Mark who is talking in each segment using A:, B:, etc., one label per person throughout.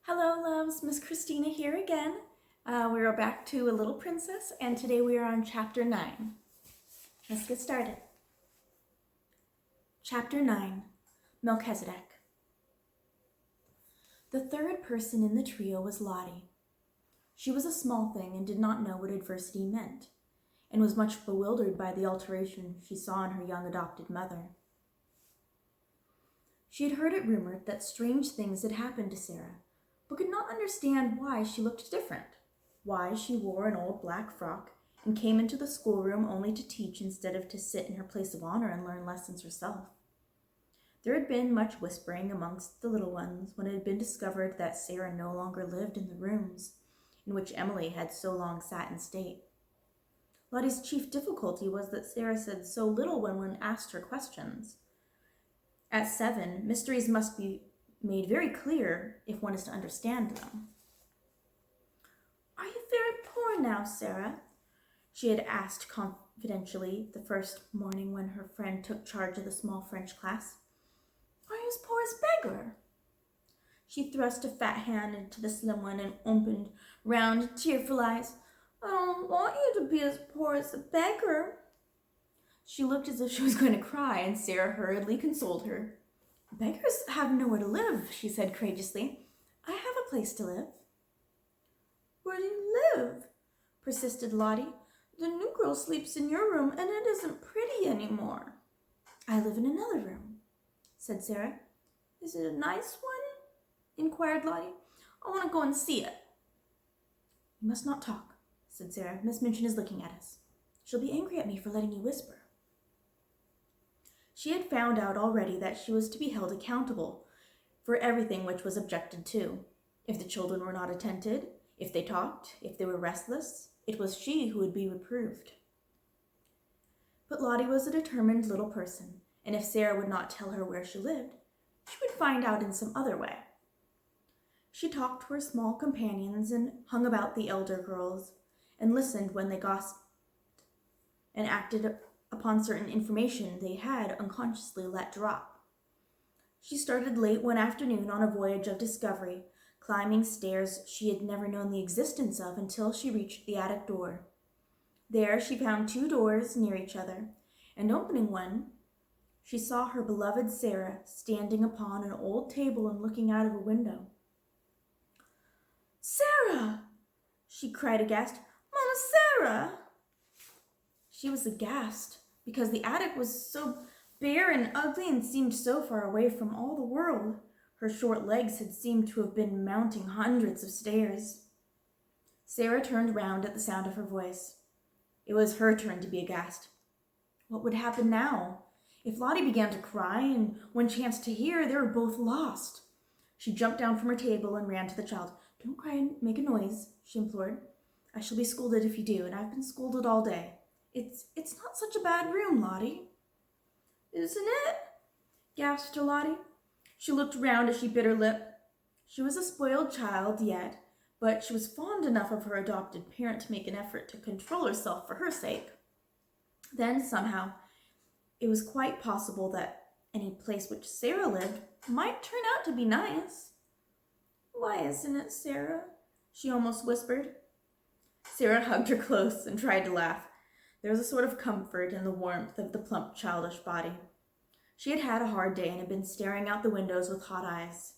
A: Hello loves, Miss Kristena here again. We are back to A Little Princess, and today we are on Chapter 9. Let's get started. Chapter 9, Melchisedec. The third person in the trio was Lottie. She was a small thing and did not know what adversity meant, and was much bewildered by the alteration she saw in her young adopted mother. She had heard it rumored that strange things had happened to Sarah, but could not understand why she looked different, why she wore an old black frock and came into the schoolroom only to teach instead of to sit in her place of honor and learn lessons herself. There had been much whispering amongst the little ones when it had been discovered that Sarah no longer lived in the rooms in which Emily had so long sat in state. Lottie's chief difficulty was that Sarah said so little when one asked her questions. At 7, mysteries must be made very clear if one is to understand them. "Are you very poor now, Sarah?" she had asked confidentially the first morning when her friend took charge of the small French class. "Are you as poor as beggar?" She thrust a fat hand into the slim one and opened round, tearful eyes. "I don't want you to be as poor as a beggar." She looked as if she was going to cry, and Sarah hurriedly consoled her. "Beggars have nowhere to live," she said courageously. "I have a place to live." "Where do you live?" persisted Lottie. "The new girl sleeps in your room, and it isn't pretty anymore." "I live in another room," said Sarah. "Is it a nice one?" inquired Lottie. "I want to go and see it." "You must not talk," said Sarah. "Miss Minchin is looking at us. She'll be angry at me for letting you whisper." She had found out already that she was to be held accountable for everything which was objected to. If the children were not attentive, if they talked, if they were restless, it was she who would be reproved. But Lottie was a determined little person, and if Sarah would not tell her where she lived, she would find out in some other way. She talked to her small companions and hung about the elder girls, and listened when they gossiped, and acted upon certain information they had unconsciously let drop. She started late one afternoon on a voyage of discovery, climbing stairs she had never known the existence of until she reached the attic door. There she found 2 doors near each other, and opening one, she saw her beloved Sarah standing upon an old table and looking out of a window. "Sarah!" she cried aghast. "Mama Sarah!" She was aghast, because the attic was so bare and ugly and seemed so far away from all the world. Her short legs had seemed to have been mounting hundreds of stairs. Sarah turned round at the sound of her voice. It was her turn to be aghast. What would happen now? If Lottie began to cry, and one chanced to hear, they were both lost. She jumped down from her table and ran to the child. "Don't cry and make a noise," she implored. "I shall be scolded if you do, and I've been scolded all day. It's not such a bad room, Lottie." "Isn't it?" gasped Lottie. She looked round as she bit her lip. She was a spoiled child yet, but she was fond enough of her adopted parent to make an effort to control herself for her sake. Then, somehow, it was quite possible that any place which Sarah lived might turn out to be nice. "Why isn't it, Sarah?" she almost whispered. Sarah hugged her close and tried to laugh. There was a sort of comfort in the warmth of the plump, childish body. She had had a hard day and had been staring out the windows with hot eyes.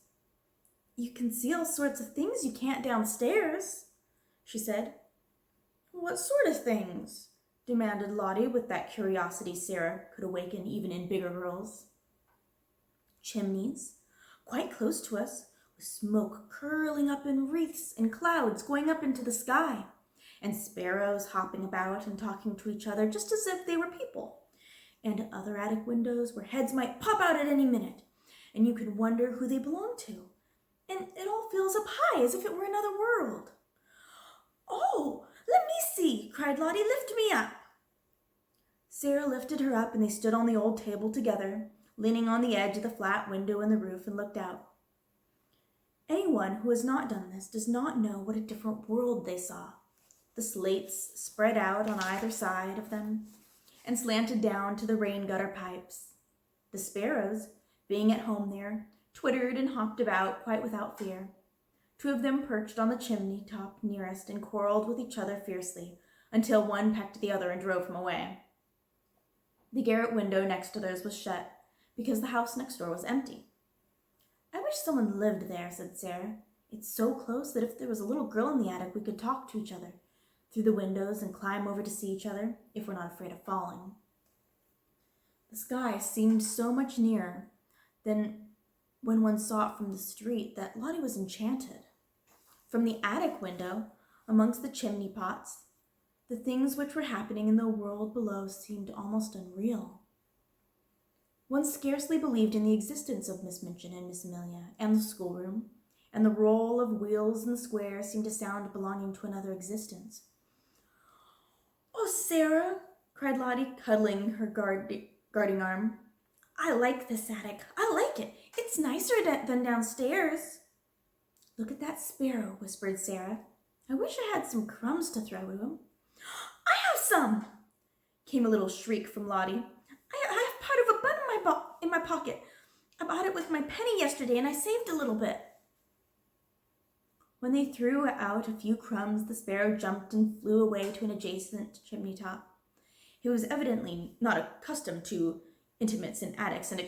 A: "You can see all sorts of things you can't downstairs," she said. "What sort of things?" demanded Lottie with that curiosity Sarah could awaken even in bigger girls. "Chimneys, quite close to us, with smoke curling up in wreaths and clouds going up into the sky, and sparrows hopping about and talking to each other just as if they were people, and other attic windows where heads might pop out at any minute, and you could wonder who they belonged to, and it all feels up high as if it were another world." "Oh, let me see," cried Lottie. "Lift me up." Sarah lifted her up, and they stood on the old table together, leaning on the edge of the flat window in the roof, and looked out. Anyone who has not done this does not know what a different world they saw. The slates spread out on either side of them and slanted down to the rain gutter pipes. The sparrows, being at home there, twittered and hopped about quite without fear. Two of them perched on the chimney top nearest and quarreled with each other fiercely, until one pecked the other and drove him away. The garret window next to theirs was shut, because the house next door was empty. "I wish someone lived there," said Sarah. "It's so close that if there was a little girl in the attic, we could talk to each other through the windows and climb over to see each other, if we're not afraid of falling." The sky seemed so much nearer than when one saw it from the street that Lottie was enchanted. From the attic window, amongst the chimney pots, the things which were happening in the world below seemed almost unreal. One scarcely believed in the existence of Miss Minchin and Miss Amelia and the schoolroom, and the roll of wheels in the square seemed to sound belonging to another existence. "Oh, Sarah," cried Lottie, cuddling her guarding arm. "I like this attic. I like it. It's nicer than downstairs." "Look at that sparrow," whispered Sarah. "I wish I had some crumbs to throw at him." "I have some!" came a little shriek from Lottie. I have part of a bun in my pocket. I bought it with my penny yesterday, and I saved a little bit." When they threw out a few crumbs, the sparrow jumped and flew away to an adjacent chimney top. He was evidently not accustomed to intimates in attics, and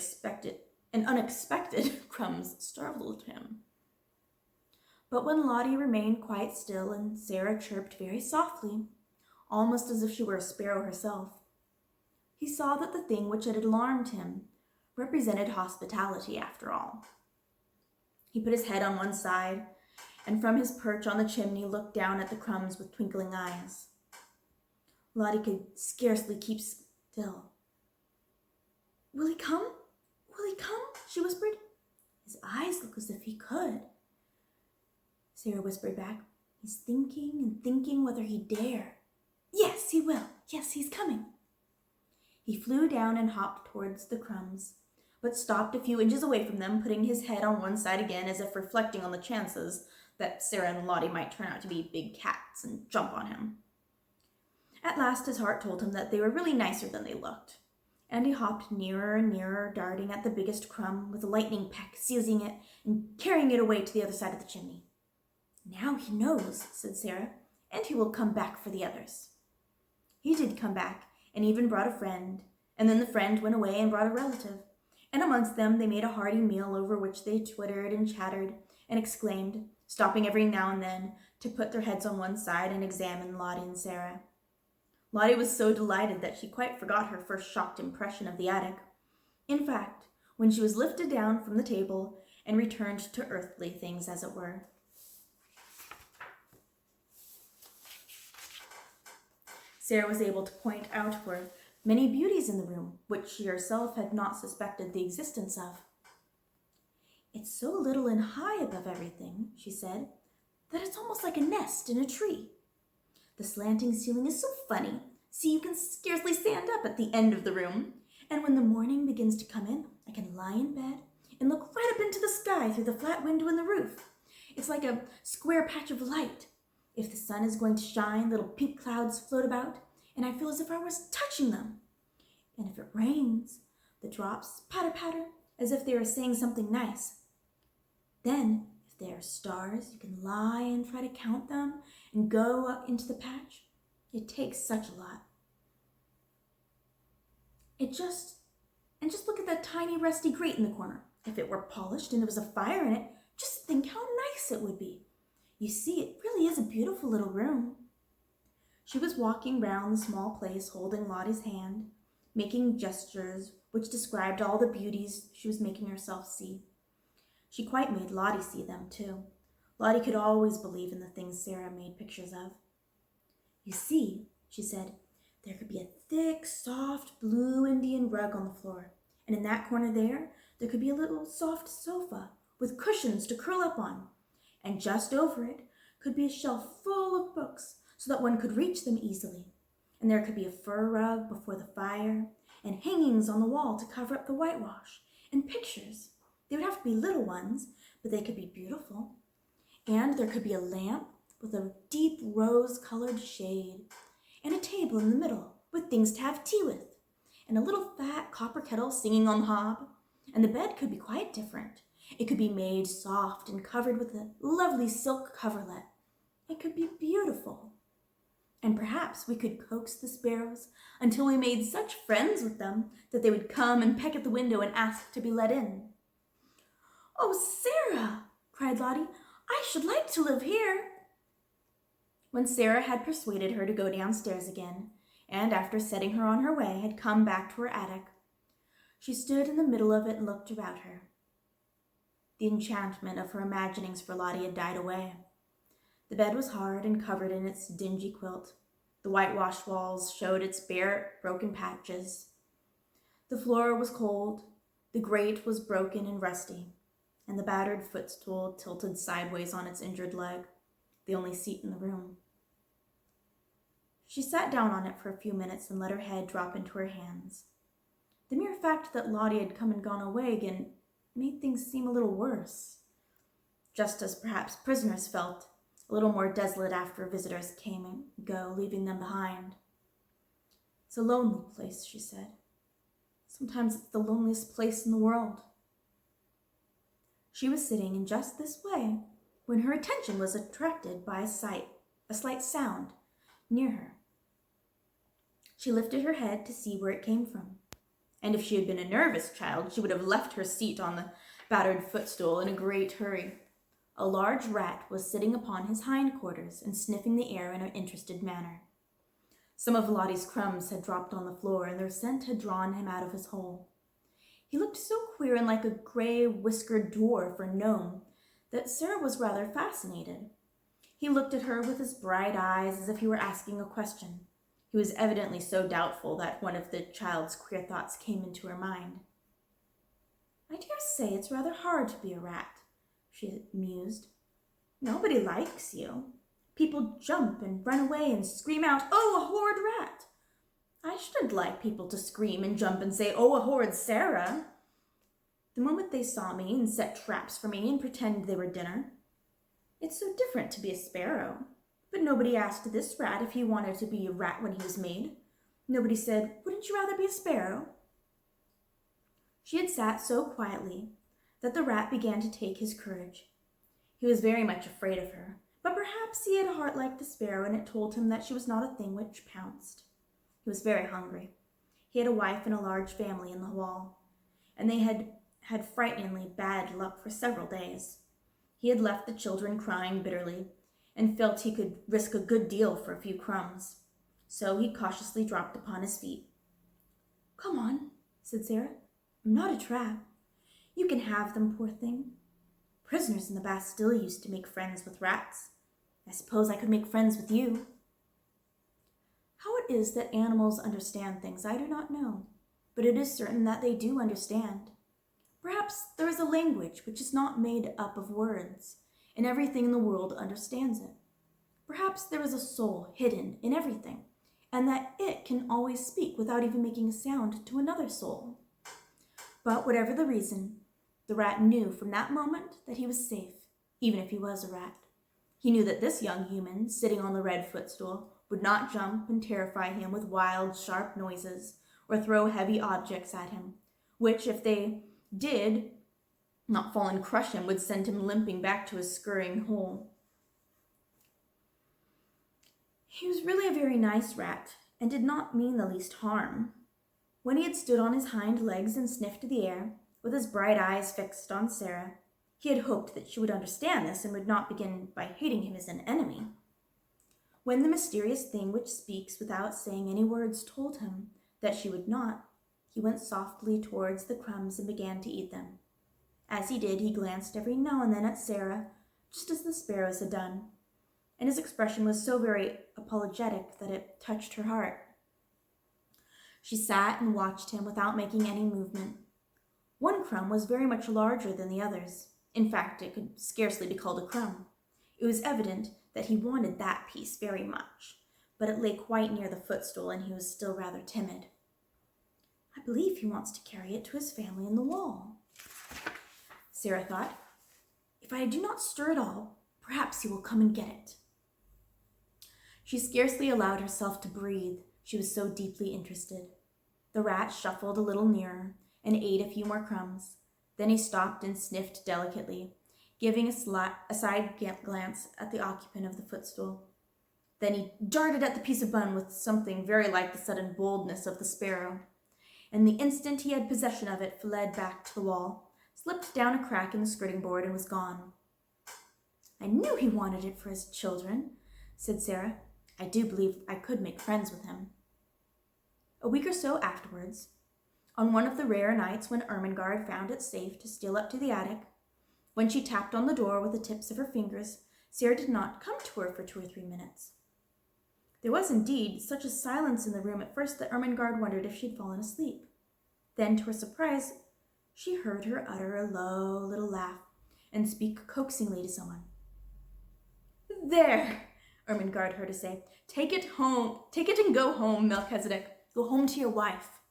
A: unexpected crumbs startled him. But when Lottie remained quite still and Sarah chirped very softly, almost as if she were a sparrow herself, he saw that the thing which had alarmed him represented hospitality after all. He put his head on one side, and from his perch on the chimney looked down at the crumbs with twinkling eyes. Lottie could scarcely keep still. "Will he come? Will he come?" she whispered. "His eyes look as if he could." Sarah whispered back, "He's thinking and thinking whether he dare. Yes, he will. Yes, he's coming." He flew down and hopped towards the crumbs, but stopped a few inches away from them, putting his head on one side again as if reflecting on the chances that Sarah and Lottie might turn out to be big cats and jump on him. At last his heart told him that they were really nicer than they looked, and he hopped nearer and nearer, darting at the biggest crumb with a lightning peck, seizing it and carrying it away to the other side of the chimney. "Now he knows," said Sarah, "and he will come back for the others." He did come back, and even brought a friend, and then the friend went away and brought a relative, and amongst them they made a hearty meal over which they twittered and chattered and exclaimed, stopping every now and then to put their heads on one side and examine Lottie and Sarah. Lottie was so delighted that she quite forgot her first shocked impression of the attic. In fact, when she was lifted down from the table and returned to earthly things, as it were. Sarah was able to point out to her many beauties in the room, which she herself had not suspected the existence of. "It's so little and high above everything," she said, "that it's almost like a nest in a tree. The slanting ceiling is so funny. See, you can scarcely stand up at the end of the room. And when the morning begins to come in, I can lie in bed and look right up into the sky through the flat window in the roof. It's like a square patch of light. If the sun is going to shine, little pink clouds float about, and I feel as if I was touching them. And if it rains, the drops patter, as if they were saying something nice. Then, if there are stars, you can lie and try to count them and go up into the patch. It takes such a lot. Just look at that tiny rusty grate in the corner. If it were polished and there was a fire in it, just think how nice it would be. You see, it really is a beautiful little room." She was walking round the small place, holding Lottie's hand, making gestures which described all the beauties she was making herself see. She quite made Lottie see them, too. Lottie could always believe in the things Sarah made pictures of. "You see," she said, "there could be a thick, soft, blue Indian rug on the floor, and in that corner there could be a little soft sofa with cushions to curl up on, and just over it could be a shelf full of books so that one could reach them easily, and there could be a fur rug before the fire, and hangings on the wall to cover up the whitewash, and pictures. They would have to be little ones, but they could be beautiful. And there could be a lamp with a deep rose-colored shade, and a table in the middle with things to have tea with, and a little fat copper kettle singing on the hob, and the bed could be quite different. It could be made soft and covered with a lovely silk coverlet. It could be beautiful. And perhaps we could coax the sparrows until we made such friends with them that they would come and peck at the window and ask to be let in. "Oh, Sarah," cried Lottie, "I should like to live here." When Sarah had persuaded her to go downstairs again, and after setting her on her way, had come back to her attic, she stood in the middle of it and looked about her. The enchantment of her imaginings for Lottie had died away. The bed was hard and covered in its dingy quilt. The whitewashed walls showed its bare, broken patches. The floor was cold, the grate was broken and rusty, and the battered footstool tilted sideways on its injured leg, the only seat in the room. She sat down on it for a few minutes and let her head drop into her hands. The mere fact that Lottie had come and gone away again made things seem a little worse, just as perhaps prisoners felt, a little more desolate after visitors came and go, leaving them behind. "It's a lonely place," she said. "Sometimes it's the loneliest place in the world." She was sitting in just this way when her attention was attracted by a slight sound near her. She lifted her head to see where it came from, and if she had been a nervous child, she would have left her seat on the battered footstool in a great hurry. A large rat was sitting upon his hindquarters and sniffing the air in an interested manner. Some of Lottie's crumbs had dropped on the floor, and their scent had drawn him out of his hole. He looked so queer and like a gray, whiskered dwarf or gnome that Sarah was rather fascinated. He looked at her with his bright eyes as if he were asking a question. He was evidently so doubtful that one of the child's queer thoughts came into her mind. "I dare say it's rather hard to be a rat," she mused. "Nobody likes you. People jump and run away and scream out, 'Oh, a horrid rat!' I shouldn't like people to scream and jump and say, 'Oh, a horrid Sarah!' The moment they saw me and set traps for me and pretend they were dinner. It's so different to be a sparrow. But nobody asked this rat if he wanted to be a rat when he was made. Nobody said, 'Wouldn't you rather be a sparrow?'" She had sat so quietly that the rat began to take his courage. He was very much afraid of her, but perhaps he had a heart like the sparrow, and it told him that she was not a thing which pounced. He was very hungry. He had a wife and a large family in the wall, and they had had frighteningly bad luck for several days. He had left the children crying bitterly, and felt he could risk a good deal for a few crumbs. So he cautiously dropped upon his feet. "Come on," said Sarah. "I'm not a trap. You can have them, poor thing. Prisoners in the Bastille used to make friends with rats. I suppose I could make friends with you." How it is that animals understand things, I do not know, but it is certain that they do understand. Perhaps there is a language which is not made up of words, and everything in the world understands it. Perhaps there is a soul hidden in everything, and that it can always speak without even making a sound to another soul. But whatever the reason, the rat knew from that moment that he was safe, even if he was a rat. He knew that this young human, sitting on the red footstool, would not jump and terrify him with wild, sharp noises, or throw heavy objects at him, which, if they did not fall and crush him, would send him limping back to his scurrying hole. He was really a very nice rat, and did not mean the least harm. When he had stood on his hind legs and sniffed the air, with his bright eyes fixed on Sarah, he had hoped that she would understand this and would not begin by hating him as an enemy. When the mysterious thing which speaks without saying any words told him that she would not, he went softly towards the crumbs and began to eat them. As he did, he glanced every now and then at Sarah, just as the sparrows had done, and his expression was so very apologetic that it touched her heart. She sat and watched him without making any movement. One crumb was very much larger than the others. In fact, it could scarcely be called a crumb. It was evident that he wanted that piece very much, but it lay quite near the footstool, and he was still rather timid. "I believe he wants to carry it to his family in the wall," Sarah thought. "If I do not stir at all, perhaps he will come and get it." She scarcely allowed herself to breathe, she was so deeply interested. The rat shuffled a little nearer and ate a few more crumbs. Then he stopped and sniffed delicately, giving a side glance at the occupant of the footstool. Then he darted at the piece of bun with something very like the sudden boldness of the sparrow, and the instant he had possession of it fled back to the wall, slipped down a crack in the skirting board, and was gone. "I knew he wanted it for his children," said Sarah. "I do believe I could make friends with him." A week or so afterwards, on one of the rare nights when Ermengarde found it safe to steal up to the attic, when she tapped on the door with the tips of her fingers, Sarah did not come to her for 2 or 3 minutes. There was indeed such a silence in the room at first that Ermengarde wondered if she had fallen asleep. Then, to her surprise, she heard her utter a low little laugh and speak coaxingly to someone. "There," Ermengarde heard her say. Take it and go home, Melchisedec. Go home to your wife."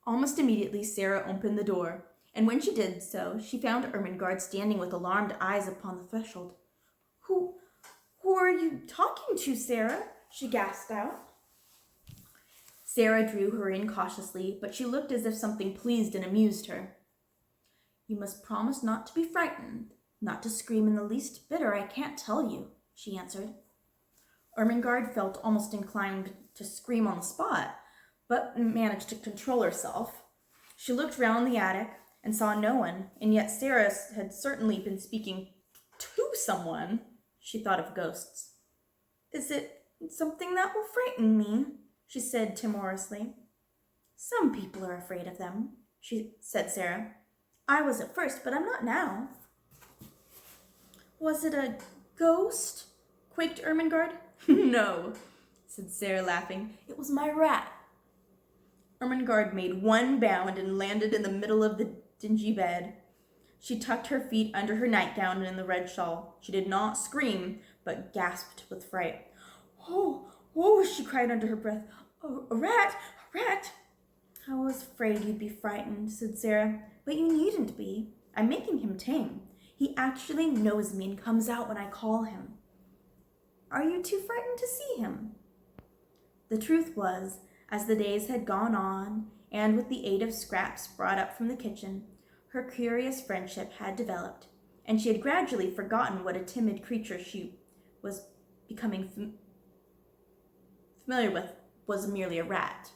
A: Almost immediately, Sarah opened the door, and when she did so, she found Ermengarde standing with alarmed eyes upon the threshold. Who are you talking to, Sarah?" she gasped out. Sarah drew her in cautiously, but she looked as if something pleased and amused her. "You must promise not to be frightened, not to scream in the least bit, or I can't tell you," she answered. Ermengarde felt almost inclined to scream on the spot, but managed to control herself. She looked round the attic and saw no one, and yet Sarah had certainly been speaking to someone. She thought of ghosts. "Is it something that will frighten me?" she said timorously. "Some people are afraid of them," said Sarah. "I was at first, but I'm not now." "Was it a ghost?" quaked Ermengarde. "No," said Sarah, laughing. "It was my rat." Ermengarde made one bound and landed in the middle of the dingy bed. She tucked her feet under her nightgown and in the red shawl. She did not scream, but gasped with fright. Oh, she cried under her breath. "A rat! A rat!" "I was afraid you'd be frightened," said Sarah, "but you needn't be. I'm making him tame. He actually knows me and comes out when I call him." "Are you too frightened to see him?" The truth was, as the days had gone on, and with the aid of scraps brought up from the kitchen, her curious friendship had developed, and she had gradually forgotten what a timid creature she was becoming familiar with was merely a rat.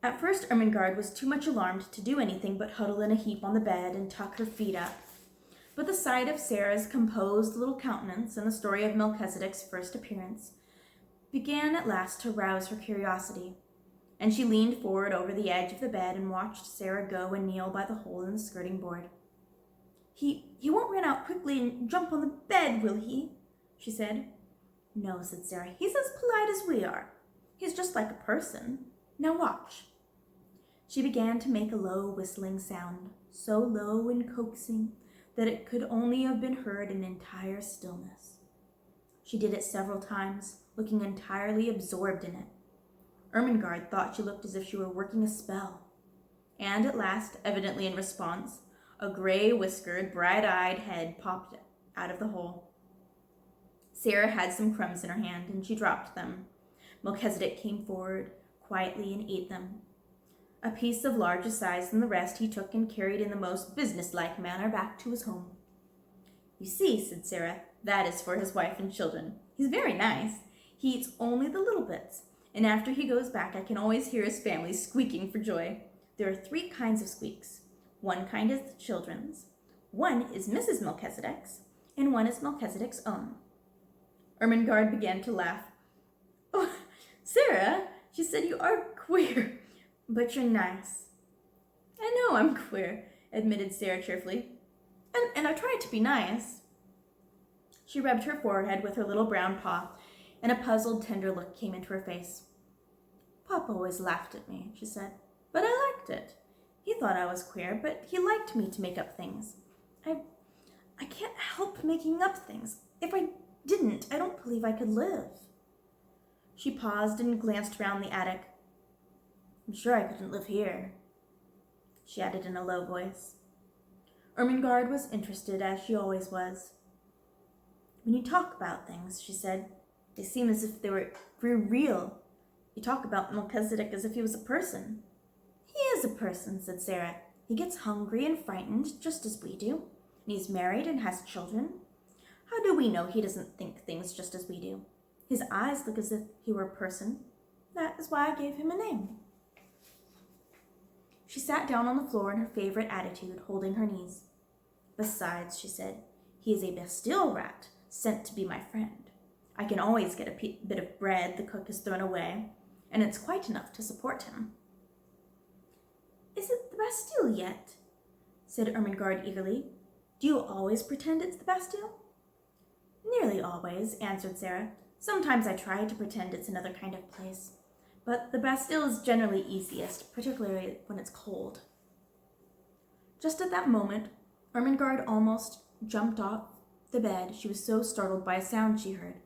A: At first, Ermengarde was too much alarmed to do anything but huddle in a heap on the bed and tuck her feet up. But the sight of Sarah's composed little countenance and the story of Melchisedec's first appearance began at last to rouse her curiosity, and she leaned forward over the edge of the bed and watched Sarah go and kneel by the hole in the skirting board. He won't run out quickly and jump on the bed, will he?" she said. "No," said Sarah. "He's as polite as we are. He's just like a person. Now watch." She began to make a low whistling sound, so low and coaxing that it could only have been heard in entire stillness. She did it several times, looking entirely absorbed in it. Ermengarde thought she looked as if she were working a spell. And at last, evidently in response, a gray-whiskered, bright-eyed head popped out of the hole. Sarah had some crumbs in her hand, and she dropped them. Melchisedec came forward quietly and ate them. A piece of larger size than the rest he took and carried in the most businesslike manner back to his home. "You see," said Sarah, "that is for his wife and children. He's very nice. He eats only the little bits, and after he goes back I can always hear his family squeaking for joy. There are 3 kinds of squeaks. One kind is the children's, one is Mrs. Melchisedec's, and one is Melchisedec's own." Ermengarde began to laugh. "Oh, Sarah," she said, "you are queer, but you're nice." "I know I'm queer," admitted Sarah cheerfully, and I try to be nice." She rubbed her forehead with her little brown paw, and a puzzled, tender look came into her face. "Papa always laughed at me," she said, "but I liked it. He thought I was queer, but he liked me to make up things. I can't help making up things. If I didn't, I don't believe I could live." She paused and glanced round the attic. "I'm sure I couldn't live here," she added in a low voice. Ermengarde was interested, as she always was. "When you talk about things," she said, "they seem as if they were real. You talk about Melchisedec as if he was a person." "He is is a person," said Sarah. "He gets hungry and frightened just as we do. And he's married and has children. How do we know he doesn't think things just as we do? His eyes look as if he were a person. That is why I gave him a name." She sat down on the floor in her favorite attitude, holding her knees. "Besides," she said, "he is a Bastille rat, sent to be my friend. I can always get a bit of bread the cook has thrown away, and it's quite enough to support him." "Is it the Bastille yet?" said Ermengarde eagerly. "Do you always pretend it's the Bastille?" "Nearly always," answered Sarah. "Sometimes I try to pretend it's another kind of place. But the Bastille is generally easiest, particularly when it's cold." Just at that moment, Ermengarde almost jumped off the bed. She was so startled by a sound she heard.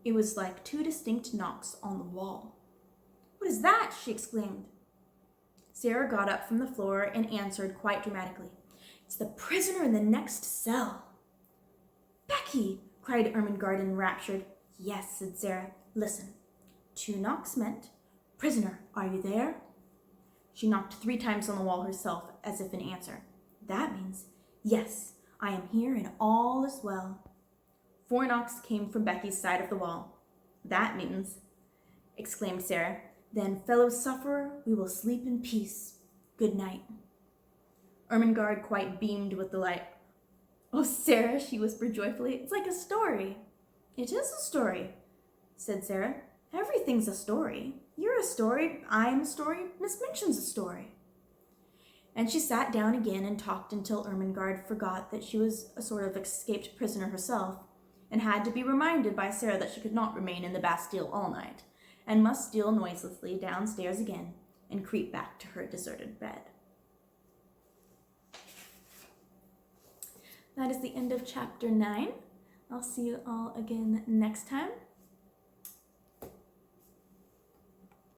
A: It was like 2 distinct knocks on the wall. "What is that?" she exclaimed. Sarah got up from the floor and answered quite dramatically. "It's the prisoner in the next cell." "Becky!" cried Ermengarde enraptured. "Yes," said Sarah. "Listen. 2 knocks meant, 'Prisoner, are you there?'" She knocked 3 times on the wall herself, as if in answer. "That means, 'Yes, I am here and all is well.'" 4 knocks came from Becky's side of the wall. "That means," exclaimed Sarah, "then, fellow sufferer, we will sleep in peace. Good night." Ermengarde quite beamed with delight. "Oh, Sarah," she whispered joyfully, "it's like a story." "It is a story," said Sarah. "Everything's a story. You're a story, I'm a story, Miss Minchin's a story." And she sat down again and talked until Ermengarde forgot that she was a sort of escaped prisoner herself, and had to be reminded by Sarah that she could not remain in the Bastille all night, and must steal noiselessly downstairs again and creep back to her deserted bed. That is the end of chapter 9. I'll see you all again next time.